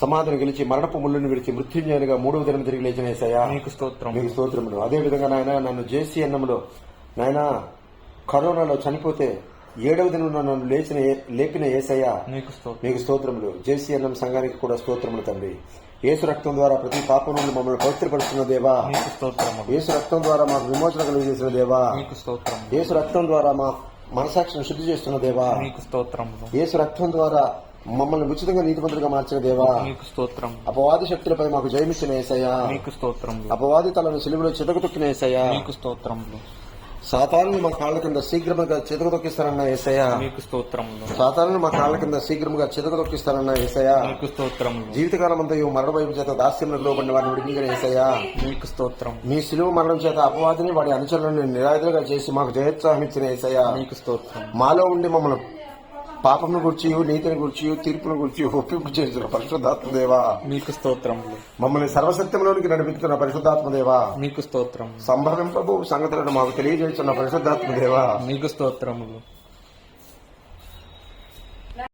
సమాధిని గెలిచి మరణపు ముళ్ళుని విడిచి మృత్యుంజయునిగా 3వ దినం తిరిగి లేచిన యేసయ్యా నీకు స్తోత్రం. మీకు స్తోత్రములు. అదే విధంగా నాయన నన్ను JCNMలో నాయన కరోనాలో చనిపోతే 7వ దినం నన్ను లేపిన యేసయ్యా మీకు స్తోత్రములు. JCNM సంఘానికి కూడా స్తోత్రములు తండ్రి. యేసు రక్తం ద్వారా ప్రతి పాపం నుండి మమ్మల్ని పవిత్రపరుస్తున్న దేవా, యేసు రక్తం ద్వారా మాకు విమోచన కలిగజేసిన దేవా, యేసు రక్తం ద్వారా మా మనసాక్షిని శుద్ధి చేస్తున్న దేవా, యేసు రక్తం ద్వారా మమ్మల్ని ఉచితంగా నీతిమంతులుగా మార్చిన దేవా, అపవాది శక్తులపై మాకు జయమిచ్చిన యేసయ్యా, అపవాది తలను సిలువలో చితకతొక్కిన యేసయ్యా, సాతాను మా కాళ్ల కింద శీఘ్రముగా చితకతొక్కిస్తానన్న యేసయ్యా, సాతాను మా కాళ్ల కింద శీఘ్రముగా చితకతొక్కిస్తానన్న యేసయ్యా, జీవితకాలం అంతా మరణ భయం చేత దాస్యంలో లోబడిన వారిని విడిపించిన యేసయ్యా, మీ సిలువ మరణం చేత అపవాదిని వాడి అనుచరులను నిరాయుధులుగా చేసి మాకు జయోత్సాహం ఇచ్చిన యేసయ్యా, మాలో ఉండి మమ్మల్ని పాపమును గురించి నీతిని గురించి తీర్పును గురించి ఒప్పింపు చేస్తున్న పరిశుద్ధాత్మ దేవా మీకు స్తోత్రములు. మమ్మల్ని సర్వసత్యంలోనికి నడిపిస్తున్న పరిశుద్ధాత్మ దేవా మీకు స్తోత్రం. సంభవింపబో సంగతులను మాకు తెలియజేస్తున్న పరిశుద్ధాత్మ దేవా మీకు స్తోత్రములు.